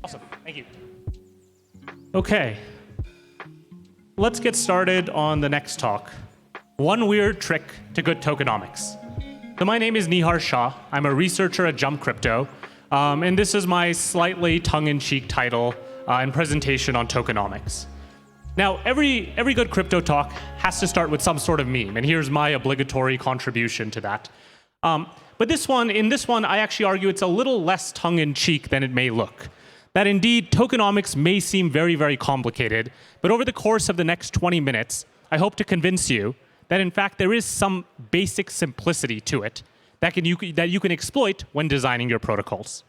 Awesome. Thank you. Okay. Let's get started on the next talk. One weird trick to good tokenomics. So my name is Nihar Shah. I'm a researcher at Jump Crypto. And this is my slightly tongue-in-cheek title and presentation on tokenomics. Now, every good crypto talk has to start with some sort of meme, and here's my obligatory contribution to that. But in this one, I actually argue it's a little less tongue-in-cheek than it may look. That indeed, tokenomics may seem very, very complicated, but over the course of the next 20 minutes, I hope to convince you that in fact there is some basic simplicity to it that you can exploit when designing your protocols.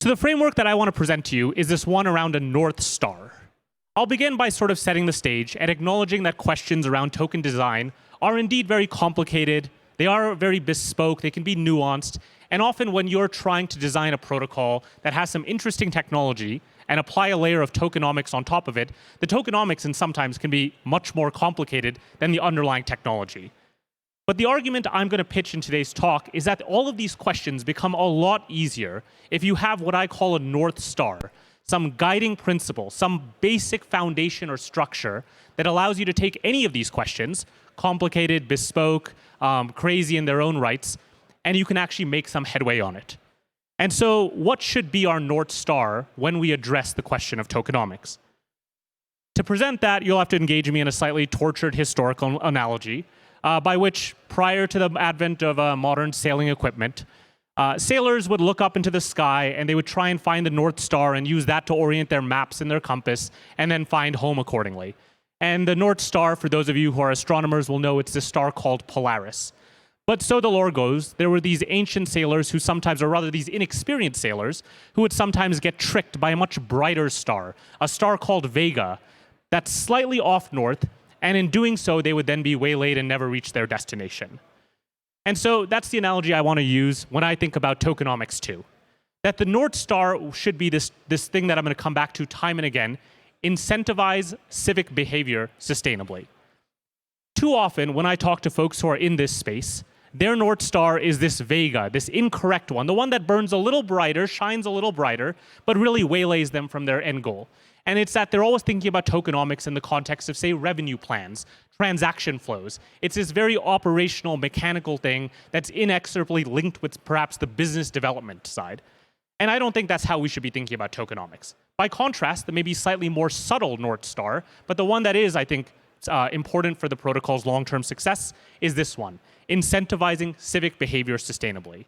So the framework that I want to present to you is this one around a North Star. I'll begin by sort of setting the stage and acknowledging that questions around token design are indeed very complicated, they are very bespoke, they can be nuanced, and often when you're trying to design a protocol that has some interesting technology and apply a layer of tokenomics on top of it, the tokenomics sometimes can be much more complicated than the underlying technology. But the argument I'm going to pitch in today's talk is that all of these questions become a lot easier if you have what I call a North Star, some guiding principle, some basic foundation or structure that allows you to take any of these questions, complicated, bespoke, crazy in their own rights, and you can actually make some headway on it. And so what should be our North Star when we address the question of tokenomics? To present that, you'll have to engage me in a slightly tortured historical analogy, by which, prior to the advent of modern sailing equipment, sailors would look up into the sky and they would try and find the North Star and use that to orient their maps and their compass and then find home accordingly. And the North Star, for those of you who are astronomers, will know it's the star called Polaris. But so the lore goes, there were these ancient sailors who sometimes, or rather these inexperienced sailors, who would sometimes get tricked by a much brighter star, a star called Vega, that's slightly off north, and in doing so, they would then be waylaid and never reach their destination. And so that's the analogy I want to use when I think about tokenomics too. That the North Star should be this thing that I'm going to come back to time and again, incentivize civic behavior sustainably. Too often, when I talk to folks who are in this space, their North Star is this Vega, this incorrect one, the one that burns a little brighter, shines a little brighter, but really waylays them from their end goal. And it's that they're always thinking about tokenomics in the context of, say, revenue plans, transaction flows. It's this very operational, mechanical thing that's inexorably linked with perhaps the business development side. And I don't think that's how we should be thinking about tokenomics. By contrast, the maybe slightly more subtle North Star, but the one that is, I think, important for the protocol's long-term success is this one, incentivizing civic behavior sustainably.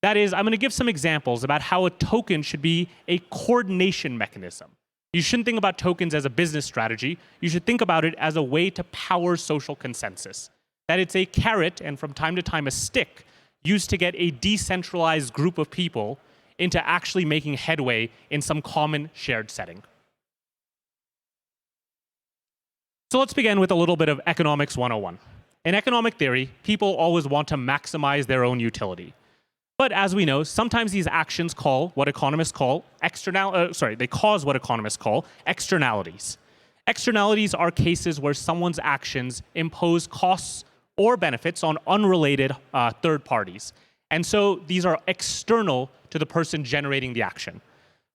That is, I'm going to give some examples about how a token should be a coordination mechanism. You shouldn't think about tokens as a business strategy. You should think about it as a way to power social consensus. That it's a carrot and from time to time a stick used to get a decentralized group of people into actually making headway in some common shared setting. So let's begin with a little bit of economics 101. In economic theory, people always want to maximize their own utility. But as we know, sometimes these actions cause what economists call externalities. Externalities are cases where someone's actions impose costs or benefits on unrelated third parties. And so these are external to the person generating the action.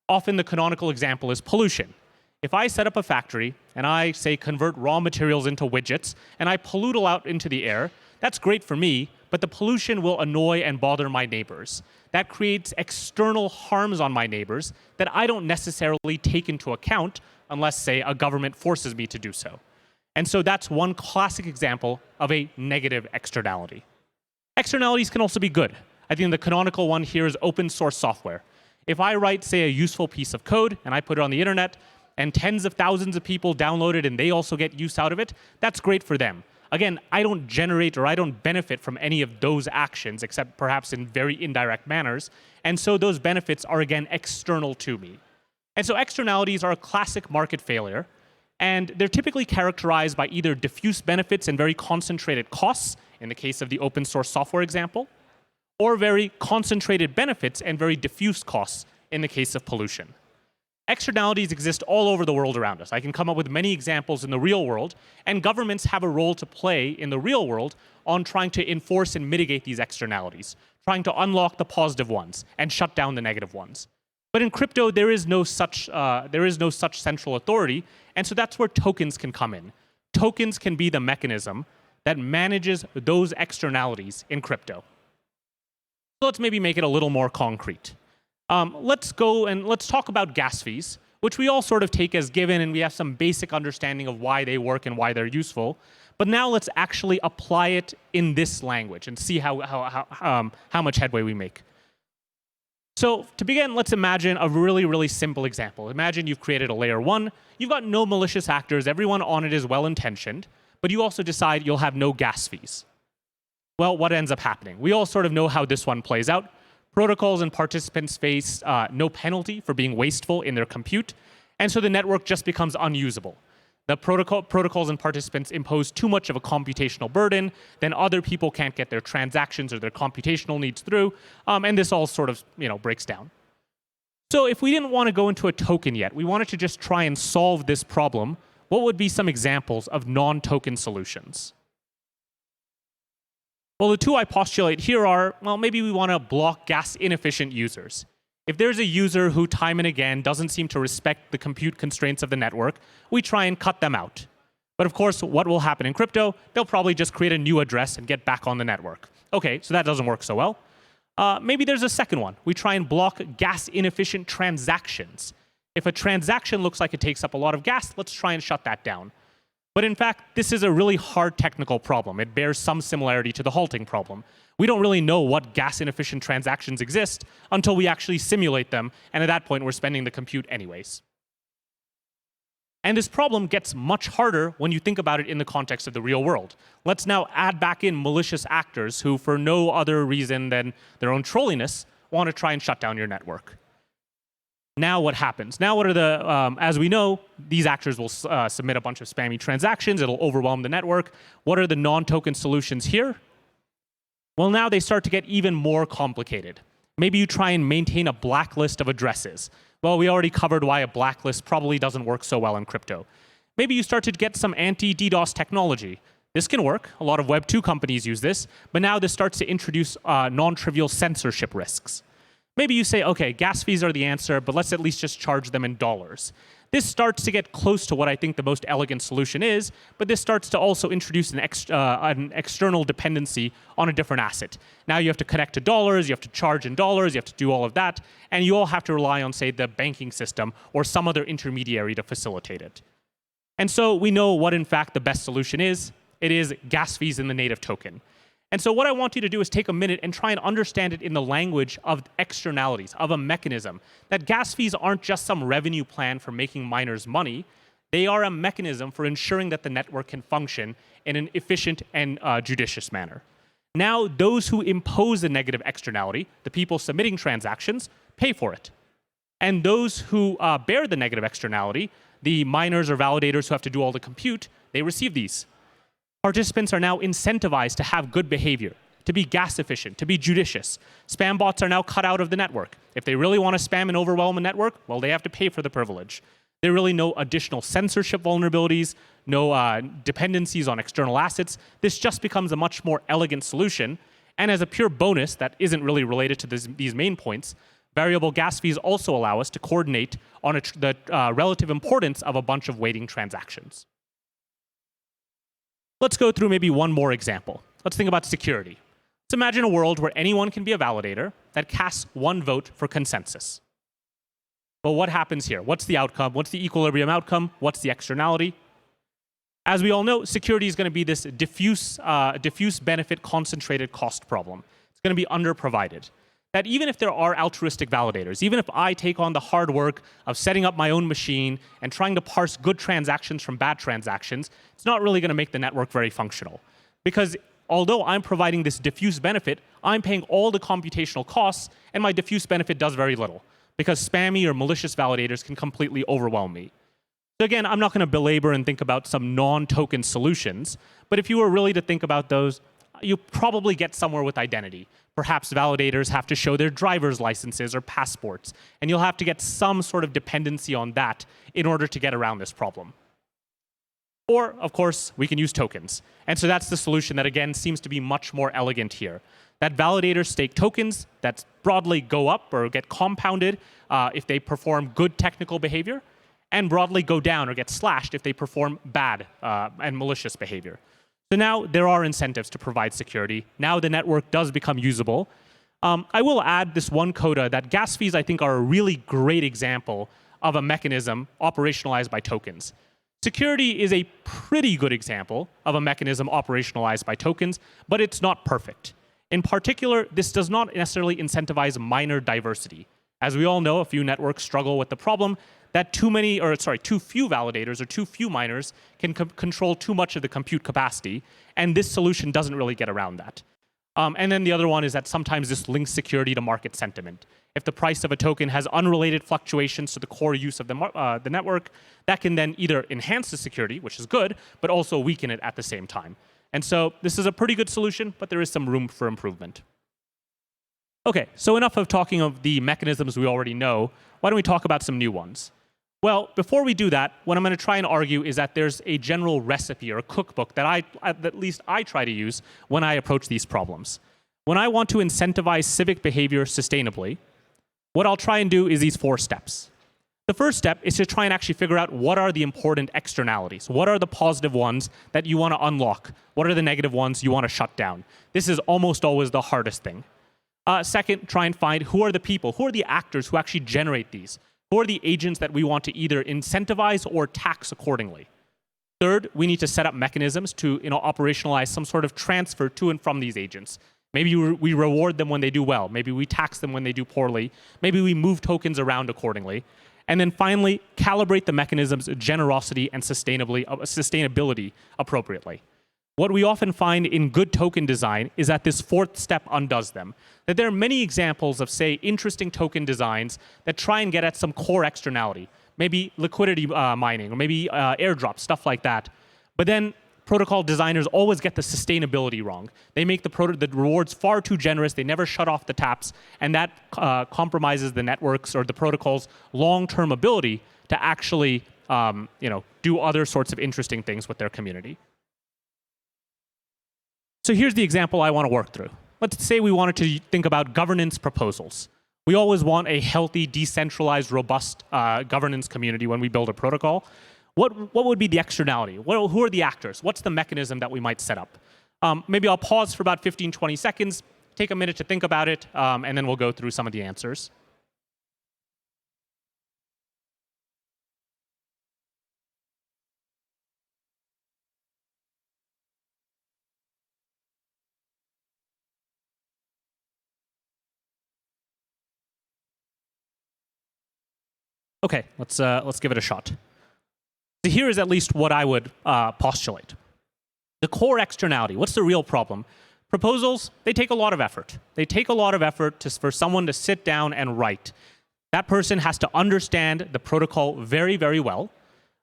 Often the canonical example is pollution. If I set up a factory and I, say, convert raw materials into widgets and I pollute out into the air, that's great for me, but the pollution will annoy and bother my neighbors. That creates external harms on my neighbors that I don't necessarily take into account unless, say, a government forces me to do so. And so that's one classic example of a negative externality. Externalities can also be good. I think the canonical one here is open source software. If I write, say, a useful piece of code and I put it on the internet and tens of thousands of people download it and they also get use out of it, that's great for them. Again, I don't generate or I don't benefit from any of those actions except perhaps in very indirect manners. And so those benefits are, again, external to me. And so externalities are a classic market failure. And they're typically characterized by either diffuse benefits and very concentrated costs, in the case of the open source software example, or very concentrated benefits and very diffuse costs in the case of pollution. Externalities exist all over the world around us. I can come up with many examples in the real world, and governments have a role to play in the real world on trying to enforce and mitigate these externalities, trying to unlock the positive ones and shut down the negative ones. But in crypto, there is no such central authority, and so that's where tokens can come in. Tokens can be the mechanism that manages those externalities in crypto. So let's maybe make it a little more concrete. Let's talk about gas fees, which we all sort of take as given, and we have some basic understanding of why they work and why they're useful. But now let's actually apply it in this language and see how much headway we make. So to begin, let's imagine a really, really simple example. Imagine you've created a layer 1. You've got no malicious actors. Everyone on it is well-intentioned. But you also decide you'll have no gas fees. Well, what ends up happening? We all sort of know how this one plays out. Protocols and participants face no penalty for being wasteful in their compute. And so the network just becomes unusable. The protocols and participants impose too much of a computational burden, then other people can't get their transactions or their computational needs through, and this all sort of breaks down. So if we didn't want to go into a token yet, we wanted to just try and solve this problem, what would be some examples of non-token solutions? Well, the two I postulate here are, well, maybe we want to block gas-inefficient users. If there's a user who time and again doesn't seem to respect the compute constraints of the network, we try and cut them out. But of course, what will happen in crypto? They'll probably just create a new address and get back on the network. Okay, so that doesn't work so well. Maybe there's a second one. We try and block gas-inefficient transactions. If a transaction looks like it takes up a lot of gas, let's try and shut that down. But in fact, this is a really hard technical problem. It bears some similarity to the halting problem. We don't really know what gas-inefficient transactions exist until we actually simulate them, and at that point, we're spending the compute anyways. And this problem gets much harder when you think about it in the context of the real world. Let's now add back in malicious actors who, for no other reason than their own trolliness, want to try and shut down your network. Now what happens? Now what are the, as we know, these actors will submit a bunch of spammy transactions. It'll overwhelm the network. What are the non-token solutions here? Well, now they start to get even more complicated. Maybe you try and maintain a blacklist of addresses. Well, we already covered why a blacklist probably doesn't work so well in crypto. Maybe you start to get some anti-DDoS technology. This can work. A lot of Web 2 companies use this. But now this starts to introduce non-trivial censorship risks. Maybe you say, OK, gas fees are the answer, but let's at least just charge them in dollars. This starts to get close to what I think the most elegant solution is, but this starts to also introduce an external dependency on a different asset. Now you have to connect to dollars, you have to charge in dollars, you have to do all of that, and you all have to rely on, say, the banking system or some other intermediary to facilitate it. And so we know what, in fact, the best solution is. It is gas fees in the native token. And so what I want you to do is take a minute and try and understand it in the language of externalities, of a mechanism. That gas fees aren't just some revenue plan for making miners money. They are a mechanism for ensuring that the network can function in an efficient and judicious manner. Now, those who impose the negative externality, the people submitting transactions, pay for it. And those who bear the negative externality, the miners or validators who have to do all the compute, they receive these. Participants are now incentivized to have good behavior, to be gas efficient, to be judicious. Spam bots are now cut out of the network. If they really want to spam and overwhelm a network, well, they have to pay for the privilege. There are really no additional censorship vulnerabilities, no dependencies on external assets. This just becomes a much more elegant solution. And as a pure bonus that isn't really related to these main points, variable gas fees also allow us to coordinate on the relative importance of a bunch of waiting transactions. Let's go through maybe one more example. Let's think about security. Let's imagine a world where anyone can be a validator that casts one vote for consensus. Well, what happens here? What's the outcome? What's the equilibrium outcome? What's the externality? As we all know, security is going to be this diffuse benefit concentrated cost problem. It's going to be underprovided. That even if there are altruistic validators, even if I take on the hard work of setting up my own machine and trying to parse good transactions from bad transactions, it's not really going to make the network very functional. Because although I'm providing this diffuse benefit, I'm paying all the computational costs, and my diffuse benefit does very little. Because spammy or malicious validators can completely overwhelm me. So again, I'm not going to belabor and think about some non-token solutions, but if you were really to think about those, you probably get somewhere with identity. Perhaps validators have to show their driver's licenses or passports, and you'll have to get some sort of dependency on that in order to get around this problem. Or, of course, we can use tokens. And so that's the solution that, again, seems to be much more elegant here. That validators stake tokens that broadly go up or get compounded if they perform good technical behavior, and broadly go down or get slashed if they perform bad and malicious behavior. So now there are incentives to provide security. Now the network does become usable. I will add this one coda that gas fees, I think, are a really great example of a mechanism operationalized by tokens. Security is a pretty good example of a mechanism operationalized by tokens, but it's not perfect. In particular, this does not necessarily incentivize miner diversity. As we all know, a few networks struggle with the problem that too few validators or too few miners can control too much of the compute capacity, and this solution doesn't really get around that. And then the other one is that sometimes this links security to market sentiment. If the price of a token has unrelated fluctuations to the core use of the network, that can then either enhance the security, which is good, but also weaken it at the same time. And so this is a pretty good solution, but there is some room for improvement. OK, so enough of talking of the mechanisms we already know. Why don't we talk about some new ones? Well, before we do that, what I'm going to try and argue is that there's a general recipe or a cookbook that at least I try to use when I approach these problems. When I want to incentivize civic behavior sustainably, what I'll try and do is these 4 steps. The first step is to try and actually figure out what are the important externalities. What are the positive ones that you want to unlock? What are the negative ones you want to shut down? This is almost always the hardest thing. Second, try and find who are the people, who are the actors who actually generate these. Who are the agents that we want to either incentivize or tax accordingly? Third, we need to set up mechanisms to operationalize some sort of transfer to and from these agents. Maybe we reward them when they do well. Maybe we tax them when they do poorly. Maybe we move tokens around accordingly. And then finally, calibrate the mechanisms' generosity and sustainability appropriately. What we often find in good token design is that this 4th step undoes them. That there are many examples of, say, interesting token designs that try and get at some core externality, maybe liquidity mining, or maybe airdrops, stuff like that. But then protocol designers always get the sustainability wrong. They make the rewards far too generous. They never shut off the taps, and that compromises the networks or the protocol's long-term ability to actually do other sorts of interesting things with their community. So here's the example I want to work through. Let's say we wanted to think about governance proposals. We always want a healthy, decentralized, robust governance community when we build a protocol. What would be the externality? Who are the actors? What's the mechanism that we might set up? Maybe I'll pause for about 15, 20 seconds, take a minute to think about it, and then we'll go through some of the answers. OK, let's give it a shot. So here is at least what I would postulate. The core externality, what's the real problem? Proposals, they take a lot of effort. They take a lot of effort for someone to sit down and write. That person has to understand the protocol very, very well.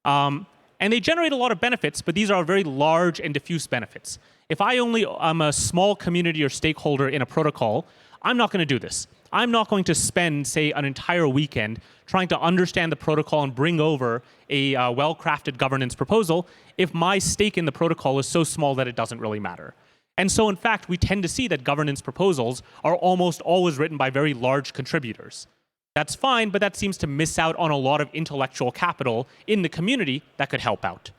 And they generate a lot of benefits, but these are very large and diffuse benefits. If I'm a small community or stakeholder in a protocol, I'm not going to do this. I'm not going to spend, say, an entire weekend trying to understand the protocol and bring over a well-crafted governance proposal if my stake in the protocol is so small that it doesn't really matter. And so, in fact, we tend to see that governance proposals are almost always written by very large contributors. That's fine, but that seems to miss out on a lot of intellectual capital in the community that could help out.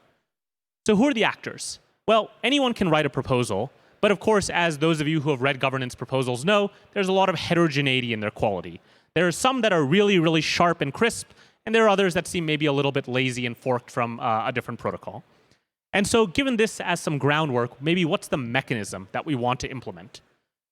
So who are the actors? Well, anyone can write a proposal. But of course, as those of you who have read governance proposals know, there's a lot of heterogeneity in their quality. There are some that are really, really sharp and crisp, and there are others that seem maybe a little bit lazy and forked from a different protocol. And so given this as some groundwork, maybe what's the mechanism that we want to implement?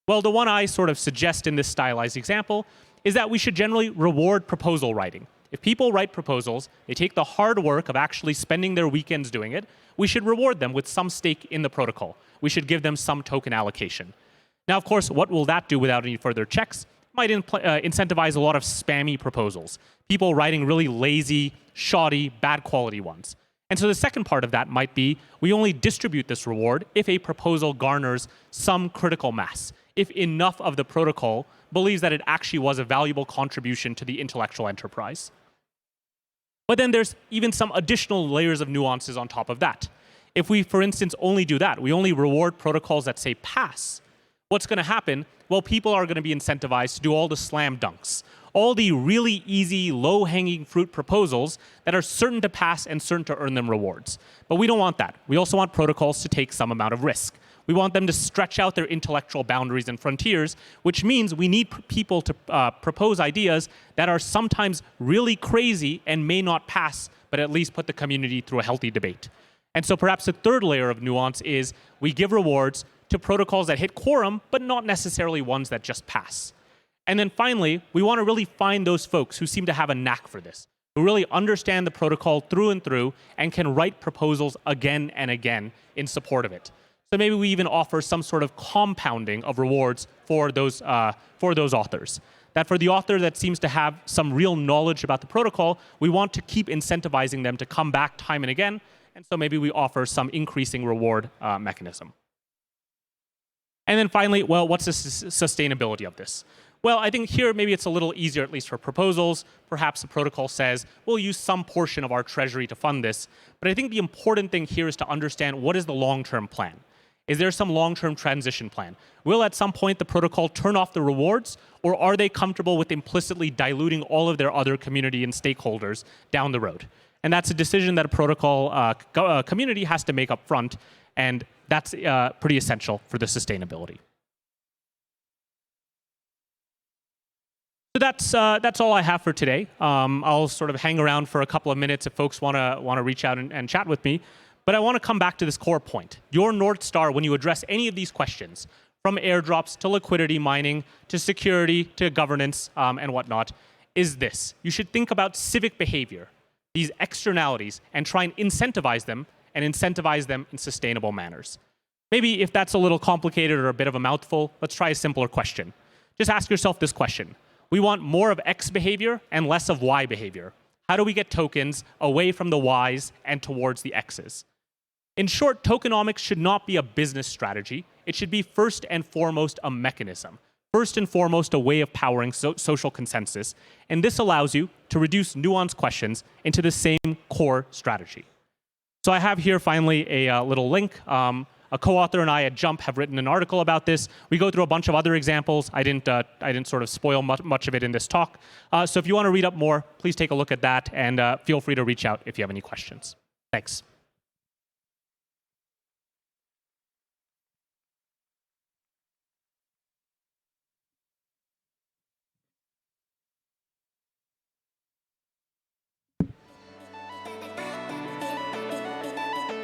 Well, the one I sort of suggest in this stylized example is that we should generally reward proposal writing. If people write proposals, they take the hard work of actually spending their weekends doing it, we should reward them with some stake in the protocol. We should give them some token allocation. Now, of course, what will that do without any further checks? It might incentivize a lot of spammy proposals, people writing really lazy, shoddy, bad quality ones. And so the second part of that might be we only distribute this reward if a proposal garners some critical mass, if enough of the protocol believes that it actually was a valuable contribution to the intellectual enterprise. But then there's even some additional layers of nuances on top of that. If we, for instance, only do that, we only reward protocols that say pass, what's going to happen? Well, people are going to be incentivized to do all the slam dunks, all the really easy, low-hanging fruit proposals that are certain to pass and certain to earn them rewards. But we don't want that. We also want protocols to take some amount of risk. We want them to stretch out their intellectual boundaries and frontiers, which means we need people to propose ideas that are sometimes really crazy and may not pass, but at least put the community through a healthy debate. And so perhaps the third layer of nuance is we give rewards to protocols that hit quorum, but not necessarily ones that just pass. And then finally, we want to really find those folks who seem to have a knack for this, who really understand the protocol through and through and can write proposals again and again in support of it. So maybe we even offer some sort of compounding of rewards for those authors. That for the author that seems to have some real knowledge about the protocol, we want to keep incentivizing them to come back time and again. And so maybe we offer some increasing reward mechanism. And then finally, well, what's the sustainability of this? Well, I think here maybe it's a little easier, at least for proposals. Perhaps the protocol says, we'll use some portion of our treasury to fund this. But I think the important thing here is to understand what is the long-term plan. Is there some long-term transition plan? Will at some point the protocol turn off the rewards, or are they comfortable with implicitly diluting all of their other community and stakeholders down the road? And that's a decision that a protocol community has to make up front, and that's pretty essential for the sustainability. So that's all I have for today. I'll sort of hang around for a couple of minutes if folks want to reach out and chat with me. But I want to come back to this core point. Your North Star, when you address any of these questions, from airdrops to liquidity mining to security to governance and whatnot, is this. You should think about civic behavior, these externalities, and try and incentivize them in sustainable manners. Maybe if that's a little complicated or a bit of a mouthful, let's try a simpler question. Just ask yourself this question. We want more of X behavior and less of Y behavior. How do we get tokens away from the Ys and towards the X's? In short, tokenomics should not be a business strategy. It should be first and foremost a mechanism. First and foremost, a way of powering social consensus. And this allows you to reduce nuanced questions into the same core strategy. So I have here finally a little link. A co-author and I at Jump have written an article about this. We go through a bunch of other examples. I didn't sort of spoil much of it in this talk. So if you want to read up more, please take a look at that and feel free to reach out if you have any questions. Thanks.